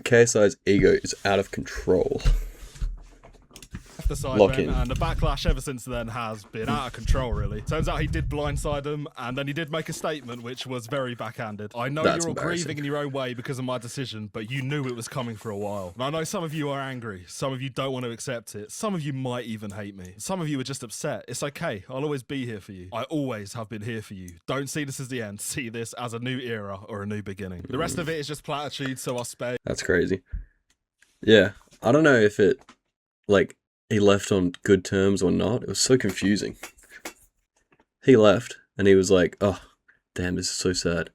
KSI's ego is out of control. The sidemen, and the backlash ever since then has been out of control, really. Turns out he did blindside him, and then he did make a statement which was very backhanded. I know you're all grieving in your own way because of my decision, but you knew it was coming for a while. And I know some of you are angry, some of you don't want to accept it, some of you might even hate me. Some of you are just upset. It's okay, I'll always be here for you. I always have been here for you. Don't see this as the end, see this as a new era or a new beginning. The rest of it is just platitudes, so I'll spare. That's crazy. Yeah, I don't know if it, like, he left on good terms or not. It was so confusing. He left, and he was like, oh, damn, this is so sad.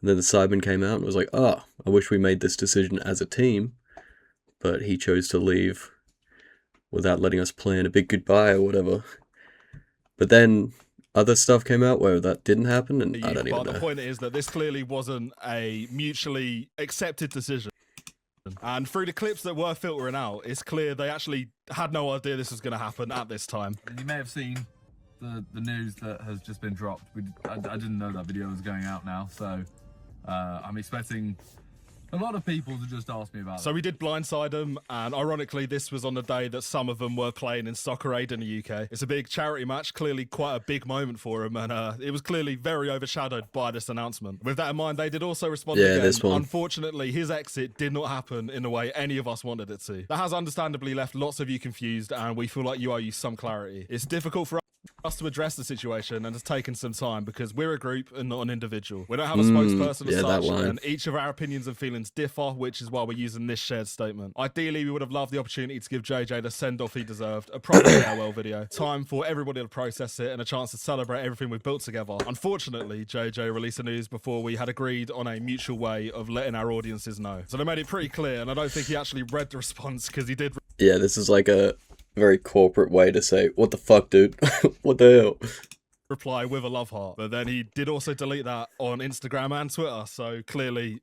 And then the Sidemen came out and was like, oh, I wish we made this decision as a team. But he chose to leave without letting us plan a big goodbye or whatever. But then other stuff came out where that didn't happen, and I don't even know. But the point is that this clearly wasn't a mutually accepted decision. And through the clips that were filtering out, it's clear they actually had no idea this was going to happen at this time. You may have seen the news that has just been dropped. I didn't know that video was going out now, so I'm expecting a lot of people to just ask me about it. So we did blindside them, and ironically, this was on the day that some of them were playing in Soccer Aid in the UK. It's a big charity match, clearly quite a big moment for them, and it was clearly very overshadowed by this announcement. With that in mind, they did also respond again. This one. Unfortunately, his exit did not happen in the way any of us wanted it to. That has understandably left lots of you confused, and we feel like you owe you some clarity. It's difficult for us to address the situation, and it's taken some time because we're a group and not an individual. We don't have a spokesperson as such, and each of our opinions and feelings differ, which is why we're using this shared statement. Ideally, we would have loved the opportunity to give JJ the send-off he deserved, a proper farewell video, time for everybody to process it, and a chance to celebrate everything we've built together. Unfortunately, JJ released the news before we had agreed on a mutual way of letting our audiences know. So they made it pretty clear, and I don't think he actually read the response because he did. Yeah, this is like a very corporate way to say, what the fuck, dude? What the hell? Reply with a love heart. But then he did also delete that on Instagram and Twitter, so clearly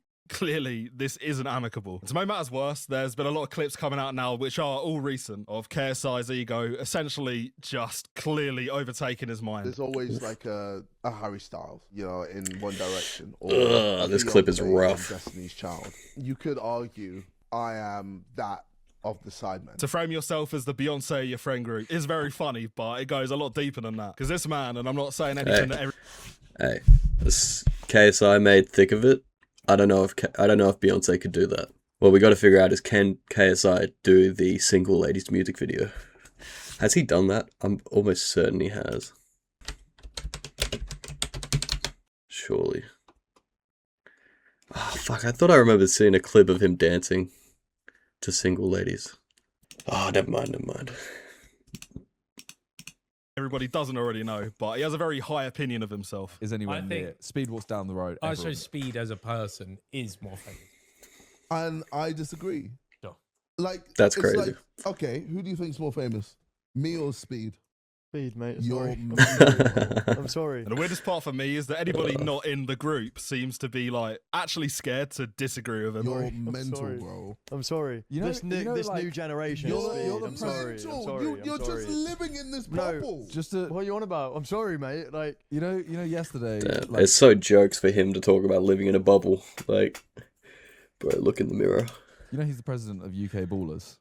this isn't amicable. To make matters worse, there's been a lot of clips coming out now which are all recent of KSI's ego essentially just clearly overtaking his mind. There's always like a Harry Styles, you know, in one direction. Or this clip is rough. Destiny's Child. You could argue I am that of the Sidemen. To frame yourself as the Beyonce your friend group is very funny, but it goes a lot deeper than that. Because this man, and I'm not saying anything that Hey, this KSI made thick of it. I don't know if Beyonce could do that. What we got to figure out is, can KSI do the single ladies music video? Has he done that? I'm almost certain he has. Surely. Oh, fuck, I thought I remembered seeing a clip of him dancing to single ladies. Oh, never mind. Everybody doesn't already know, but he has a very high opinion of himself. Is anyone near? Speed walks down the road. I show Speed as a person is more famous. And I disagree. Sure. Like, that's it's crazy. Like, okay, who do you think's more famous? Me or Speed? Speed, mate. You're I'm sorry. And the weirdest part for me is that anybody not in the group seems to be like actually scared to disagree with him. You're mental, bro. I'm sorry. You know, this new generation. You're I'm sorry. You're just living in this bubble. What are you on about? I'm sorry, mate. Like you know, yesterday. Damn, it's so jokes for him to talk about living in a bubble. Like, bro, look in the mirror. You know, he's the president of UK Ballers.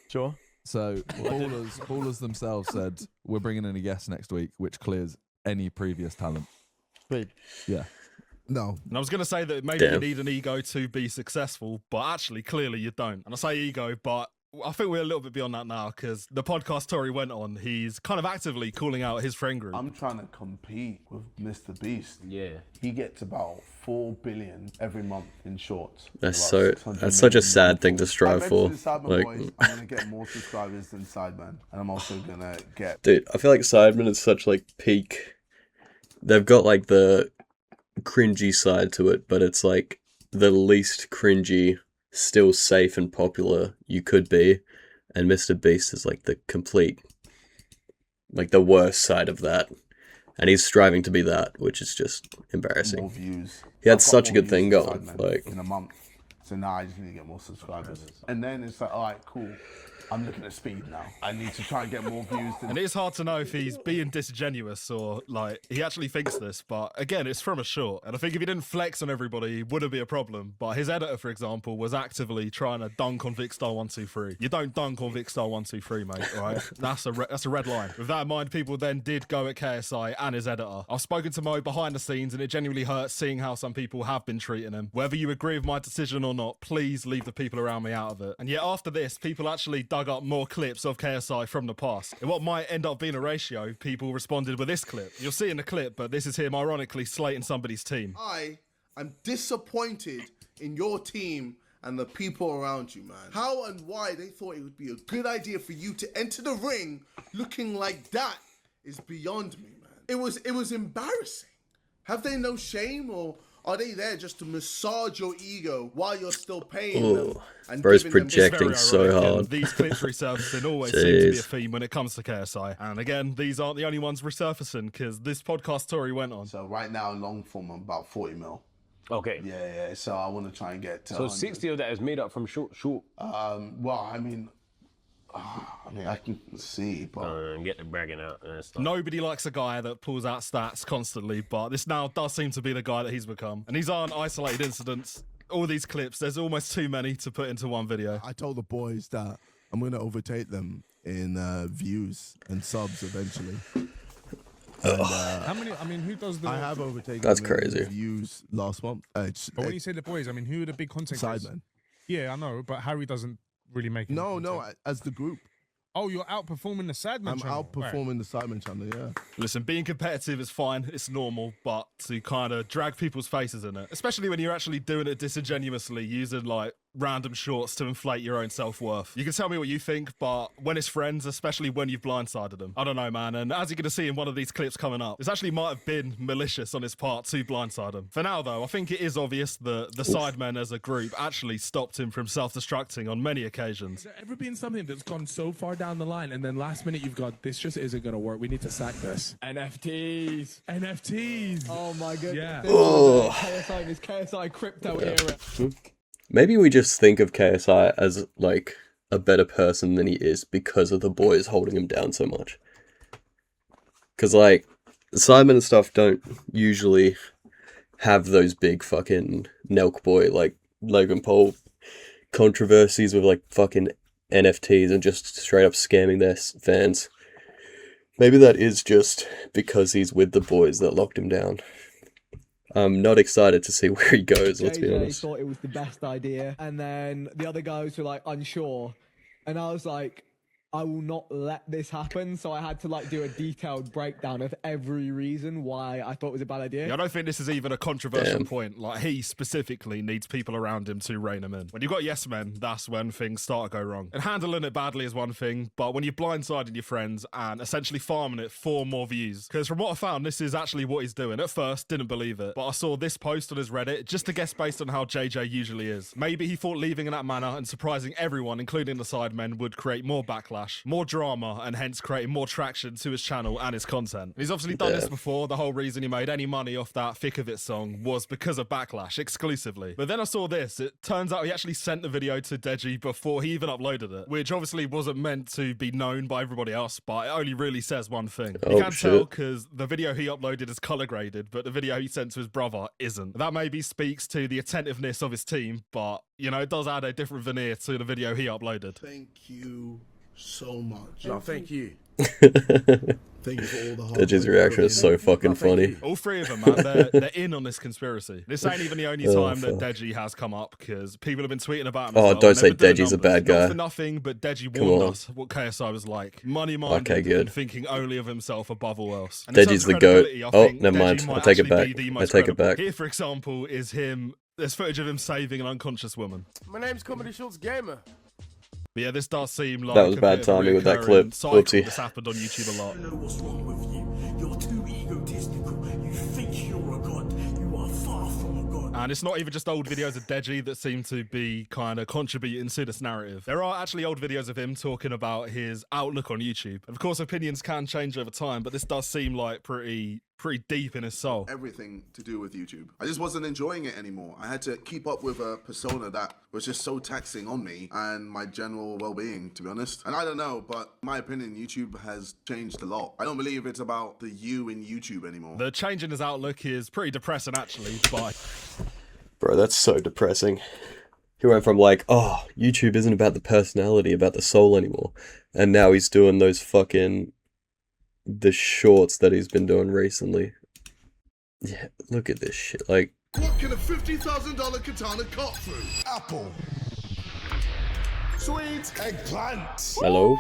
Sure. So Ballers themselves said, we're bringing in a guest next week, which clears any previous talent. Speed. Yeah. No. And I was going to say that maybe you need an ego to be successful, but actually, clearly you don't. And I say ego, but I think we're a little bit beyond that now because the podcast Tori went on, he's kind of actively calling out his friend group. I'm trying to compete with Mr. Beast. Yeah. He gets about 4 billion every month in shorts. That's such a sad thing to strive for. Like, boys, I'm going to get more subscribers than Sidemen. And I'm also going to get... Dude, I feel like Sidemen is such like peak. They've got like the cringy side to it, but it's like the least cringy, still safe and popular you could be, and Mr. Beast is like the complete, like the worst side of that, and he's striving to be that, which is just embarrassing. More views. He had such a good thing going, like in a month So now I just need to get more subscribers. And then it's like, all right, cool. I'm looking at speed now. I need to try and get more views. And it is hard to know if he's being disingenuous or like he actually thinks this, but again, it's from a short. And I think if he didn't flex on everybody, it wouldn't be a problem. But his editor, for example, was actively trying to dunk on Vic Star 123. You don't dunk on Vic Star 123, mate, all right? That's a red line. With that in mind, people then did go at KSI and his editor. I've spoken to Mo behind the scenes, and it genuinely hurts seeing how some people have been treating him. Whether you agree with my decision or not, please leave the people around me out of it. And yet after this, people actually dug up more clips of KSI from the past. In what might end up being a ratio, people responded with this clip. You'll see in the clip, but this is him ironically slating somebody's team. I am disappointed in your team and the people around you, man. How and why they thought it would be a good idea for you to enter the ring looking like that is beyond me, man. It was embarrassing. Have they no shame, or are they there just to massage your ego while you're still paying them? And Bro's giving them- projecting It's so very ironic, hard. and these clips resurfacing always seem to be a Jeez. theme when it comes to KSI. And again, these aren't the only ones resurfacing because this podcast story went on. So right now, long form, I'm about 40 mil. Okay. Yeah. So I want to try and get to So 100. 60 of that is made up from short. Well, I mean, I can see, but Get the bragging out and stuff. Nobody likes a guy that pulls out stats constantly, but this now does seem to be the guy that he's become. And these aren't isolated incidents. All these clips, there's almost too many to put into one video. I told the boys that I'm going to overtake them in views and subs eventually. And, How many? I mean, who does the? I have overtaken That's them in crazy. views last month. But when you say the boys, I mean, who are the big content creators? Sidemen. Yeah, I know, but Harry doesn't really make. any No, content. as the group. Oh, you're outperforming the Sidemen I'm channel. outperforming the Sidemen channel, yeah. Listen, being competitive is fine, it's normal, but to kind of drag people's faces in it, especially when you're actually doing it disingenuously, using like random shorts to inflate your own self-worth. You can tell me what you think, but when it's friends, especially when you've blindsided them, I don't know, man. And as you're going to see in one of these clips coming up, this actually might have been malicious on his part to blindside him. For now, though, I think it is obvious that the Sidemen as a group actually stopped him from self-destructing on many occasions. Has there ever been something that's gone so far down the line and then last minute you've got, this just isn't going to work, we need to sack this? NFTs. Oh my goodness. Yeah. This is, KSI in his KSI crypto era. Maybe we just think of KSI as like a better person than he is because of the boys holding him down so much. Because like Simon and stuff don't usually have those big fucking Nelk boy like Logan Paul controversies with like fucking NFTs and just straight up scamming their fans. Maybe that is just because he's with the boys that locked him down. I'm not excited to see where he goes, let's be JJ honest. thought it was the best idea, and then the other guys were like unsure, and I was like, I will not let this happen. So I had to like do a detailed breakdown of every reason why I thought it was a bad idea. Yeah, I don't think this is even a controversial Damn. point. Like, he specifically needs people around him to rein him in. When you've got yes men, that's when things start to go wrong. And handling it badly is one thing, but when you're blindsiding your friends and essentially farming it for more views. Because from what I found, this is actually what he's doing. At first, didn't believe it, but I saw this post on his Reddit, just to guess based on how JJ usually is. Maybe he thought leaving in that manner and surprising everyone, including the Sidemen, would create more backlash, more drama, and hence creating more traction to his channel and his content. He's obviously done this before. The whole reason he made any money off that Thick of It song was because of backlash exclusively. But then I saw this. It turns out he actually sent the video to Deji before he even uploaded it, which obviously wasn't meant to be known by everybody else, but it only really says one thing. You Oh, can tell shit. because the video he uploaded is color graded, but the video he sent to his brother isn't. That maybe speaks to the attentiveness of his team, but you know, it does add a different veneer to the video he uploaded. Thank you so much. no, thank you. Thank you for all the hard Deji's work. reaction is so fucking funny. All three of them, man, they're in on this conspiracy. This ain't even the only Oh, time that fuck. Deji has come up, because people have been tweeting about him. Oh, as well, don't and say they've been doing Deji's a numbers. bad guy. Not for nothing, but Deji Come warned on. us what KSI was like. Money-minded Okay, good. and thinking only of himself above all else. And in Deji's terms of the GOAT. credibility, I Oh, think never Deji mind. might I take it actually back. be the I most take it credible. back. Here, for example, is him. There's footage of him saving an unconscious woman. My name's Comedy Shorts Gamer. But yeah, this does seem like That was a bad bit of a timing with that reoccurring clip. cycle Whoopsie. that's happened on YouTube a lot. I know what's wrong with you. You're too egotistical. You think you're a god. You are far from a god. And it's not even just old videos of Deji that seem to be kind of contributing to this narrative. There are actually old videos of him talking about his outlook on YouTube. Of course, opinions can change over time, but this does seem like pretty pretty deep in his soul. Everything to do with YouTube. I just wasn't enjoying it anymore. I had to keep up with a persona that was just so taxing on me and my general well-being, to be honest. And I don't know, but in my opinion, YouTube has changed a lot. I don't believe it's about the you in YouTube anymore. The change in his outlook is pretty depressing, actually, but... Bro, that's so depressing. He went from like, oh, YouTube isn't about the personality, about the soul anymore. And now he's doing those fucking... the shorts that he's been doing recently. Yeah, look at this shit, like... What can a $50,000 katana cut through? Apple. Sweet. Eggplant. Hello?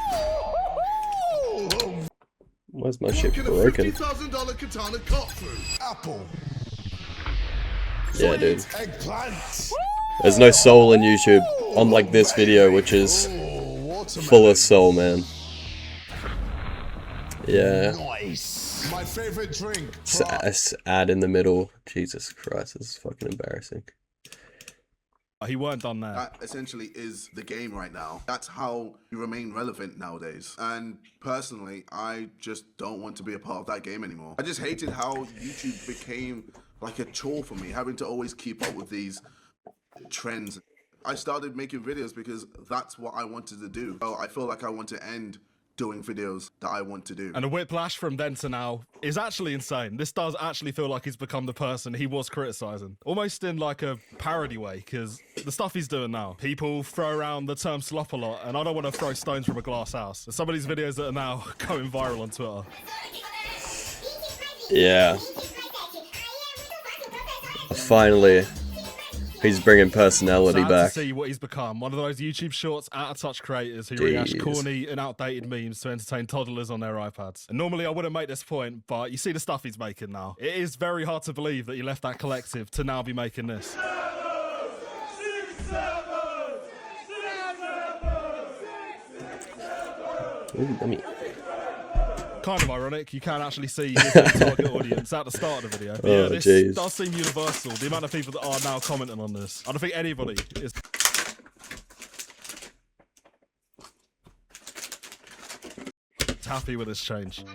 Why's my shit broken? $50,000 katana cut through? Apple. Yeah, dude. Eggplant. There's no soul in YouTube, unlike this video, which is full of soul, man. Yeah. Nice. My favorite drink. Ad in the middle. Jesus Christ, this is fucking embarrassing. He weren't done there. That essentially is the game right now. That's how you remain relevant nowadays. And personally, I just don't want to be a part of that game anymore. I just hated how YouTube became like a chore for me, having to always keep up with these trends. I started making videos because that's what I wanted to do. So I feel like I want to end doing videos that I want to do. And the whiplash from then to now is actually insane. This does actually feel like he's become the person he was criticizing. Almost in like a parody way, because the stuff he's doing now, people throw around the term slop a lot, and I don't want to throw stones from a glass house. There's some of these videos that are now going viral on Twitter. Yeah. Finally, he's bringing personality Sad back. to see what he's become. One of those YouTube Shorts out-of-touch creators who rehash corny and outdated memes to entertain toddlers on their iPads. And normally I wouldn't make this point, but you see the stuff he's making now. It is very hard to believe that he left that collective to now be making this. Ooh, let me... Kind of ironic, you can actually see his target audience at the start of the video. But yeah, this does seem universal. The amount of people that are now commenting on this. I don't think anybody is... happy with this change.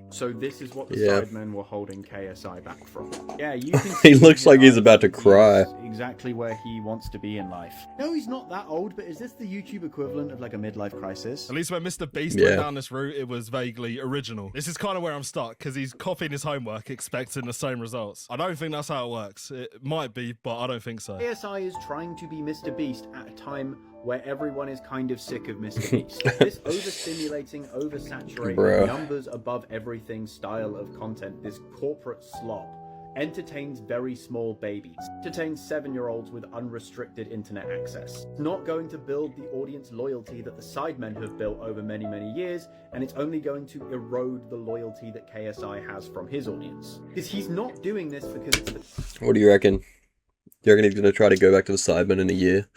So this is what the Sidemen were holding KSI back from. Yeah, you can He looks like he's about to cry. Exactly where he wants to be in life. No, he's not that old, but is this the YouTube equivalent of like a midlife crisis? At least when Mr. Beast went down this route, it was vaguely original. This is kind of where I'm stuck, because he's copying his homework, expecting the same results. I don't think that's how it works. It might be, but I don't think so. KSI is trying to be Mr. Beast at a time where everyone is kind of sick of Mr. Beast. This overstimulating, oversaturating, numbers above everything style of content, this corporate slop, entertains very small babies, entertains 7-year-olds with unrestricted internet access. It's not going to build the audience loyalty that the Sidemen have built over many, many years, and it's only going to erode the loyalty that KSI has from his audience. Because he's not doing this because it's the... What do you reckon? Do you reckon he's going to try to go back to the Sidemen in a year?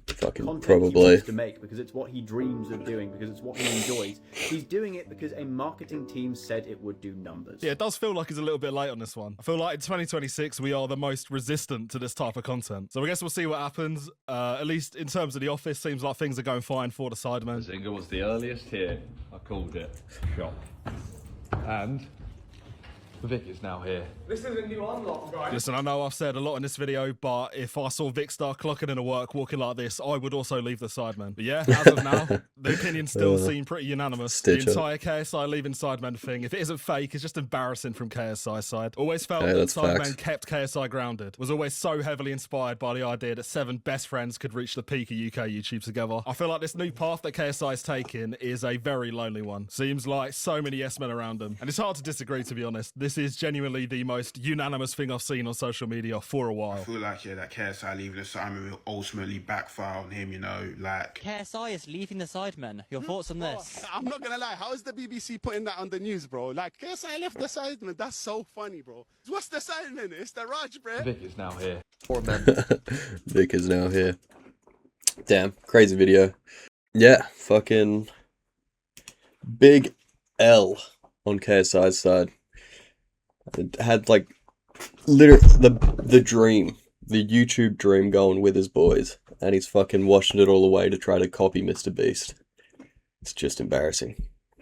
Fucking probably. He wants to make because it's what he dreams of doing, because it's what he enjoys. He's doing it because a marketing team said it would do numbers. Yeah, it does feel like he's a little bit late on this one. I feel like in 2026 we are the most resistant to this type of content. So I guess we'll see what happens. At least in terms of the office, seems like things are going fine for the Sidemen. Zinger was the earliest here. I called it. Shot. And Vic is now here. This is a new unlock, guys. Listen, I know I've said a lot in this video, but if I saw Vic start clocking into work walking like this, I would also leave the Sidemen. But yeah, as of now, the opinions still seem pretty unanimous. The entire KSI leaving Sidemen thing, if it isn't fake, it's just embarrassing from KSI's side. Always felt that Sidemen kept KSI grounded. Was always so heavily inspired by the idea that 7 best friends could reach the peak of UK YouTube together. I feel like this new path that KSI is taking is a very lonely one. Seems like so many yes men around him. And it's hard to disagree, to be honest. This is genuinely the most unanimous thing I've seen on social media for a while. I feel like, yeah, that KSI leaving the Sidemen will ultimately backfire on him, you know, like... KSI is leaving the Sidemen. Your thoughts on this? I'm not gonna lie, how is the BBC putting that on the news, bro? Like, KSI left the Sidemen, that's so funny, bro. What's the Sidemen? It's the Raj, bro. Vic is now here. Poor man. Vic is now here. Damn, crazy video. Yeah, fucking big L on KSI's side. It had like literally the dream, the YouTube dream going with his boys, and he's fucking washing it all away to try to copy Mr. Beast. It's just embarrassing.